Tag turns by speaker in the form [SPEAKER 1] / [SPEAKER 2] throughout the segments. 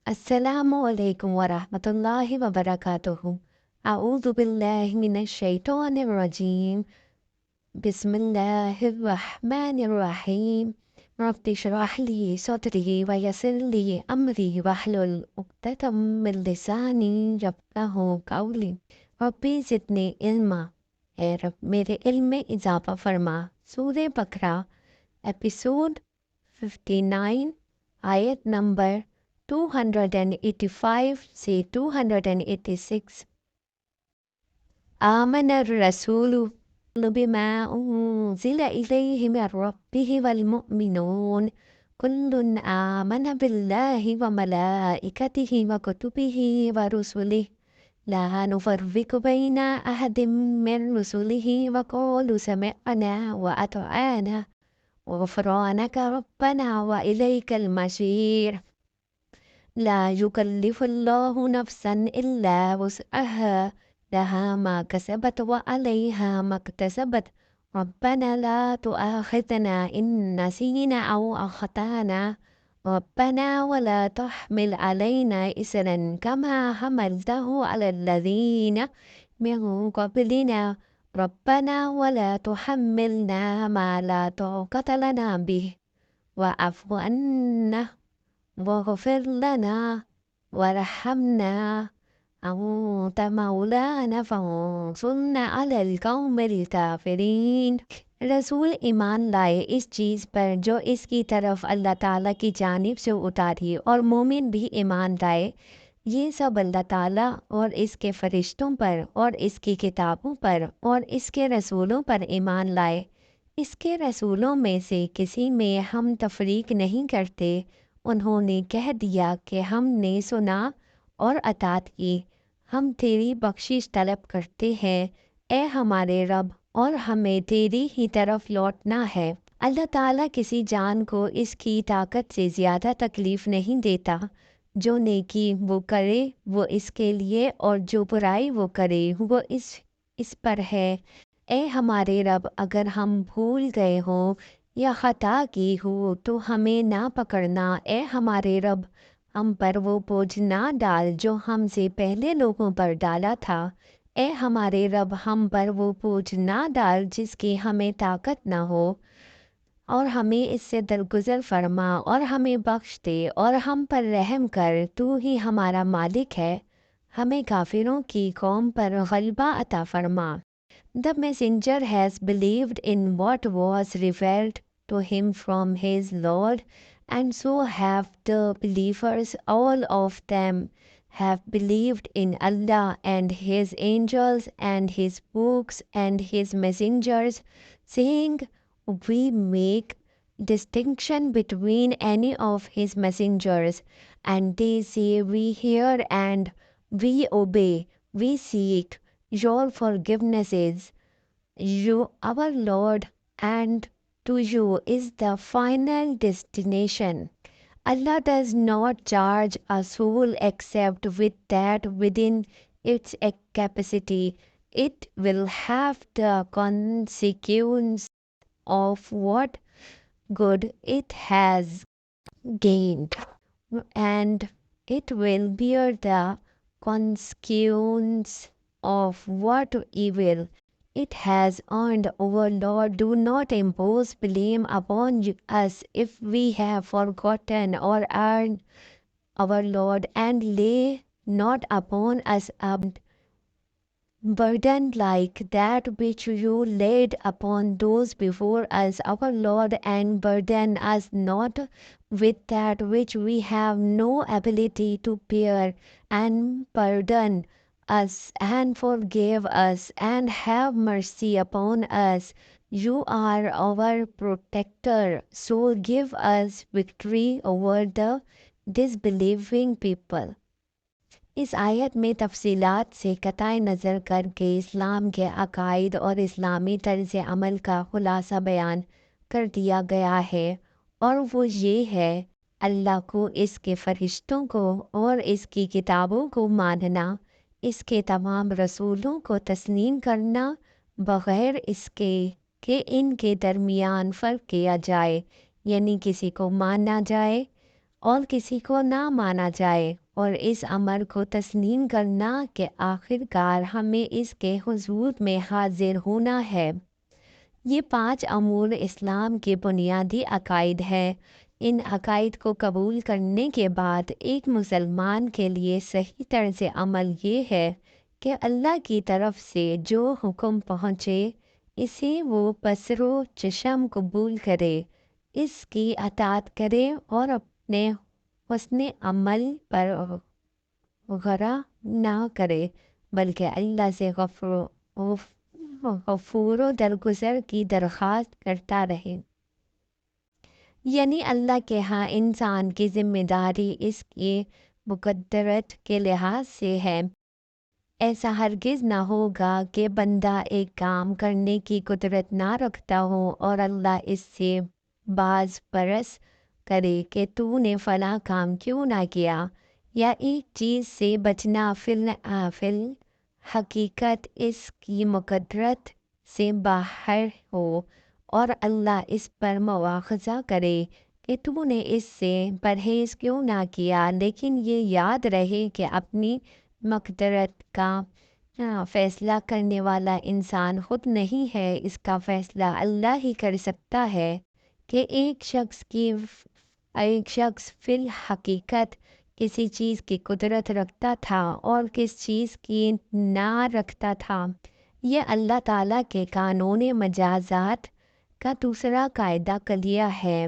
[SPEAKER 1] السلام علیکم ورحمۃ اللہ وبرکاتہ۔ اعوذ باللہ من الشیطان الرجیم، بسم اللہ الرحمن الرحیم۔ رب اشرح لی صدری ویسر لی امری واحلل عقدۃ من لسانی یفقہوا قولی۔ ربی زدنی علما، اے رب میرے علم میں اضافہ فرما۔ سورہ بقرہ ایپیسوڈ 59، آیت نمبر 285 سے 286۔ آمن الرسول بما انزل الیہ من ربہ والمؤمنون کل آمن باللہ وملائکتہ وکتبہ ورسلہ لا نفرق بین احد من رسلہ وقالوا سمعنا واطعنا غفرانک ربنا والیک المصیر۔ لا یکلف اللہ نفسا الا وسعها لها ما کسبت وعلیها ما اکتسبت ربنا لا تؤاخذنا ان نسینا او اخطأنا ربنا ولا تحمل علينا إصرا كما حملته على الذين من قبلنا ربنا ولا تحملنا ما لا طاقة لنا به واعف عنا واغفر لنا وارحمنا أنت مولانا فانصرنا على القوم الكافرین۔ رسول ایمان لائے اس چیز پر جو اس کی طرف اللہ تعالیٰ کی جانب سے اتاری، اور مومن بھی ایمان لائے، یہ سب اللہ تعالیٰ اور اس کے فرشتوں پر اور اس کی کتابوں پر اور اس کے رسولوں پر ایمان لائے۔ اس کے رسولوں میں سے کسی میں ہم تفریق نہیں کرتے۔ انہوں نے کہہ دیا کہ ہم نے سنا اور اطاعت کی، ہم تیری بخشش طلب کرتے ہیں اے ہمارے رب، اور ہمیں تیری ہی طرف لوٹنا ہے۔ اللہ تعالیٰ کسی جان کو اس کی طاقت سے زیادہ تکلیف نہیں دیتا۔ جو نیکی وہ کرے وہ اس کے لیے، اور جو برائی وہ کرے وہ اس پر ہے۔ اے ہمارے رب، اگر ہم بھول گئے ہوں یا خطا کی ہو تو ہمیں نہ پکڑنا۔ اے ہمارے رب، ہم پر وہ بوجھ نہ ڈال جو ہم سے پہلے لوگوں پر ڈالا تھا۔ اے ہمارے رب، ہم پر وہ بوجھ نہ ڈال جس کی ہمیں طاقت نہ ہو، اور ہمیں اس سے درگزر فرما اور ہمیں بخش دے اور ہم پر رحم کر، تو ہی ہمارا مالک ہے۔ ہمیں کافروں کی قوم پر غلبہ عطا فرما۔ The messenger has believed in what was revealed to him from his Lord, and so have the believers. All of them have believed in Allah and His angels and His books and His messengers, saying, we make distinction between any of His messengers. And they say, we hear and we obey, we seek your forgivenesses, you our Lord, and to you is the final destination. Allah does not charge a soul except with that within its capacity. It will have the consequence of what good it has gained, and it will bear the consequence of what evil it has earned. Our Lord, do not impose blame upon us if we have forgotten or earned, our Lord, and lay not upon us a burden like that which you laid upon those before us, our Lord, and burden us not with that which we have no ability to bear, and pardon us and forgive us and have mercy upon us. You are our protector, so give us victory over the disbelieving people۔ اس آیت میں تفصیلات سے قطع نظر کر کے اسلام کے عقائد اور اسلامی طرز عمل کا خلاصہ بیان کر دیا گیا ہے، اور وہ یہ ہے: اللہ کو، اس کے فرشتوں کو اور اس کی کتابوں کو ماننا، اس کے تمام رسولوں کو تسلیم کرنا بغیر اس کے کہ ان کے درمیان فرق کیا جائے، یعنی کسی کو مانا جائے اور کسی کو نہ مانا جائے، اور اس امر کو تسلیم کرنا کہ آخر کار ہمیں اس کے حضور میں حاضر ہونا ہے۔ یہ 5 امور اسلام کے بنیادی عقائد ہیں۔ ان عقائد کو قبول کرنے کے بعد ایک مسلمان کے لیے صحیح طرز عمل یہ ہے کہ اللہ کی طرف سے جو حکم پہنچے اسے وہ بصر و چشم قبول کرے، اس کی اطاعت کرے اور اپنے حسن عمل پر غرہ نہ کرے، بلکہ اللہ سے غفور و درگزر کی درخواست کرتا رہے۔ یعنی اللہ کے ہاں انسان کی ذمہ داری اس کی مقدرت کے لحاظ سے ہے۔ ایسا ہرگز نہ ہوگا کہ بندہ ایک کام کرنے کی قدرت نہ رکھتا ہو اور اللہ اس سے باز پرس کرے کہ تو نے فلاں کام کیوں نہ کیا، یا ایک چیز سے بچنا فی الحقیقت اس کی مقدرت سے باہر ہو اور اللہ اس پر مواخذہ کرے کہ تو نے اس سے پرہیز کیوں نہ کیا، لیکن یہ یاد رہے کہ اپنی مقدرت کا فیصلہ کرنے والا انسان خود نہیں ہے، اس کا فیصلہ اللہ ہی کر سکتا ہے کہ ایک شخص فی الحقیقت کسی چیز کی قدرت رکھتا تھا اور کس چیز کی نہ رکھتا تھا۔ یہ اللہ تعالیٰ کے قانون مجازات کا دوسرا قاعدہ کلیہ ہے۔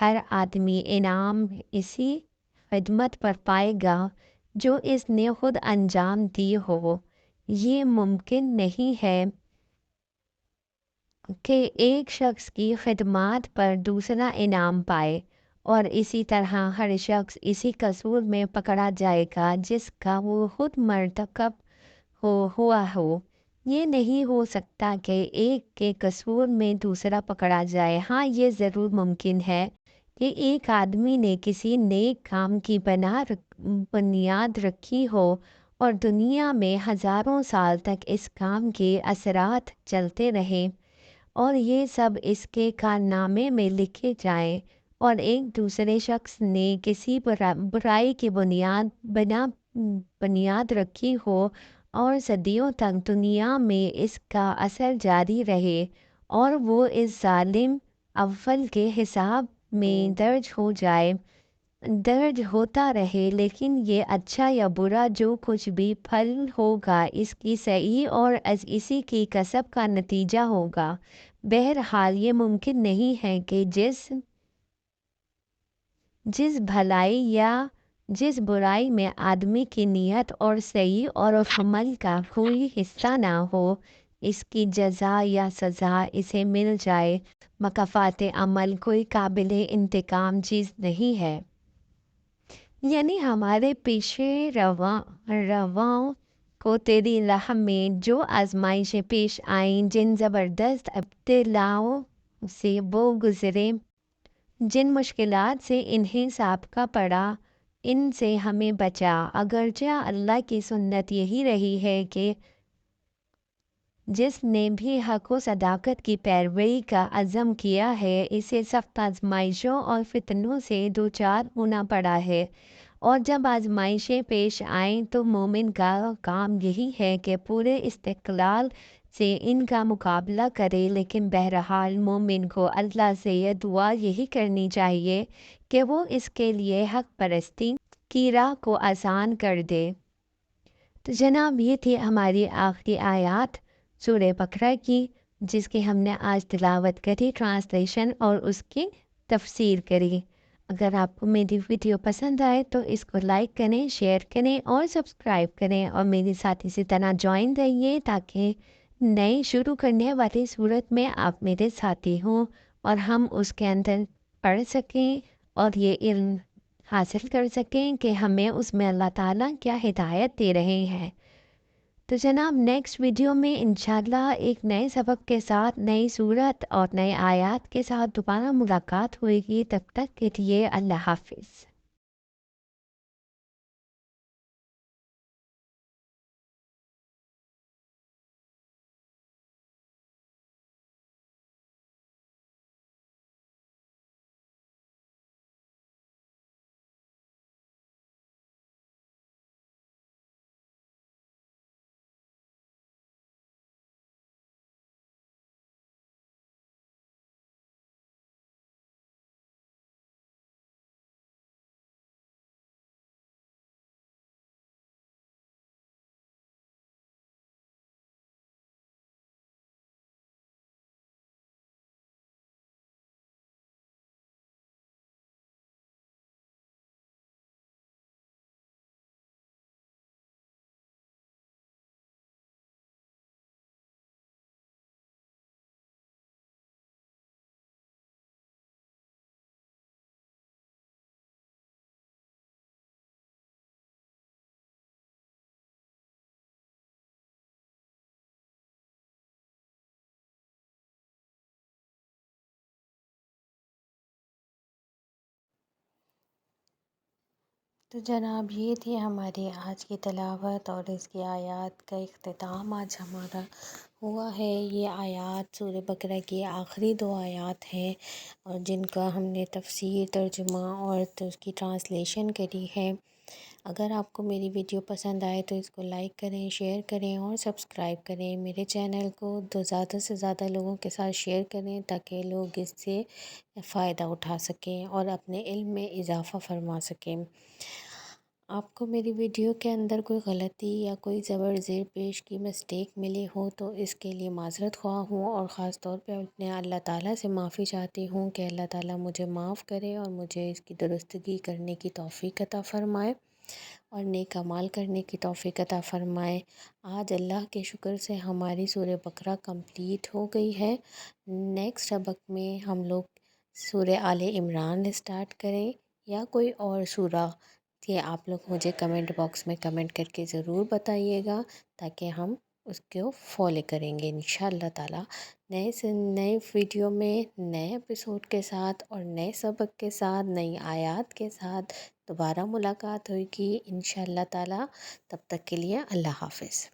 [SPEAKER 1] ہر آدمی انعام اسی خدمت پر پائے گا جو اس نے خود انجام دی ہو۔ یہ ممکن نہیں ہے کہ ایک شخص کی خدمات پر دوسرا انعام پائے، اور اسی طرح ہر شخص اسی قصور میں پکڑا جائے گا جس کا وہ خود مرتکب ہوا ہو۔ یہ نہیں ہو سکتا کہ ایک کے قصور میں دوسرا پکڑا جائے۔ ہاں، یہ ضرور ممکن ہے کہ ایک آدمی نے کسی نیک کام کی بنیاد رکھی ہو اور دنیا میں ہزاروں سال تک اس کام کے اثرات چلتے رہیں اور یہ سب اس کے کارنامے میں لکھے جائیں، اور ایک دوسرے شخص نے کسی برائی کی بنیاد رکھی ہو اور صدیوں تک دنیا میں اس کا اثر جاری رہے اور وہ اس ظالم اول کے حساب میں درج ہوتا رہے، لیکن یہ اچھا یا برا جو کچھ بھی پھل ہوگا اس کی صحیح اور از اسی کی کسب کا نتیجہ ہوگا۔ بہرحال یہ ممکن نہیں ہے کہ جس بھلائی یا جس برائی میں آدمی کی نیت اور صحیح اور عمل کا کوئی حصہ نہ ہو، اس کی جزا یا سزا اسے مل جائے۔ مکافات عمل کوئی قابل انتقام چیز نہیں ہے۔ یعنی ہمارے پیشے رواں کو تیری راہ میں جو آزمائشیں پیش آئیں، جن زبردست ابتلاؤں سے وہ گزرے، جن مشکلات سے انہیں سابقہ پڑا، ان سے ہمیں بچا۔ اگرچہ اللہ کی سنت یہی رہی ہے کہ جس نے بھی حق و صداقت کی پیروی کا عزم کیا ہے اسے سخت آزمائشوں اور فتنوں سے دوچار ہونا پڑا ہے، اور جب آزمائشیں پیش آئیں تو مومن کا کام یہی ہے کہ پورے استقلال سے ان کا مقابلہ کرے، لیکن بہرحال مومن کو اللہ سے یہ دعا یہی کرنی چاہیے کہ وہ اس کے لیے حق پرستی کی راہ کو آسان کر دے۔ تو جناب، یہ تھی ہماری آخری آیات سورہ بقرہ کی، جس کی ہم نے آج تلاوت کری، ٹرانسلیشن اور اس کی تفسیر کری۔ اگر آپ کو میری ویڈیو پسند آئے تو اس کو لائک کریں، شیئر کریں اور سبسکرائب کریں، اور میری ساتھ اسی طرح جوائن رہیے تاکہ نئے شروع کرنے والی صورت میں آپ میرے ساتھی ہوں اور ہم اس کے اندر پڑھ سکیں اور یہ علم حاصل کر سکیں کہ ہمیں اس میں اللہ تعالیٰ کیا ہدایت دے رہے ہیں۔ تو جناب، نیکسٹ ویڈیو میں انشاءاللہ ایک نئے سبق کے ساتھ، نئی صورت اور نئے آیات کے ساتھ دوبارہ ملاقات ہوئے گی۔ تب تک کے لیے اللہ حافظ۔
[SPEAKER 2] تو جناب یہ تھی ہماری آج کی تلاوت اور اس کی آیات کا اختتام آج ہمارا ہوا ہے۔ یہ آیات سورہ بقرہ کی آخری 2 آیات ہیں اور جن کا ہم نے تفسیر، ترجمہ اور اس کی ٹرانسلیشن کری ہے۔ اگر آپ کو میری ویڈیو پسند آئے تو اس کو لائک کریں، شیئر کریں اور سبسکرائب کریں۔ میرے چینل کو زیادہ سے زیادہ لوگوں کے ساتھ شیئر کریں تاکہ لوگ اس سے فائدہ اٹھا سکیں اور اپنے علم میں اضافہ فرما سکیں۔ آپ کو میری ویڈیو کے اندر کوئی غلطی یا کوئی زبر زیر پیش کی مسٹیک ملی ہو تو اس کے لیے معذرت خواہ ہوں اور خاص طور پہ اپنے اللہ تعالیٰ سے معافی چاہتی ہوں کہ اللہ تعالیٰ مجھے معاف کرے اور مجھے اس کی درستگی کرنے کی توفیق عطا فرمائے اور نیک اعمال کرنے کی توفیق عطا فرمائے۔ آج اللہ کے شکر سے ہماری سورہ بقرہ کمپلیٹ ہو گئی ہے۔ نیکسٹ سبق میں ہم لوگ سورہ آل عمران اسٹارٹ کریں یا کوئی اور سورہ، کہ آپ لوگ مجھے کمنٹ باکس میں کمنٹ کر کے ضرور بتائیے گا تاکہ ہم اس کو فالو کریں گے انشاءاللہ تعالی۔ نئے ویڈیو میں نئے ایپیسوڈ کے ساتھ اور نئے سبق کے ساتھ، نئی آیات کے ساتھ دوبارہ ملاقات ہوگی انشاءاللہ تعالی۔ تب تک کے لیے اللہ حافظ۔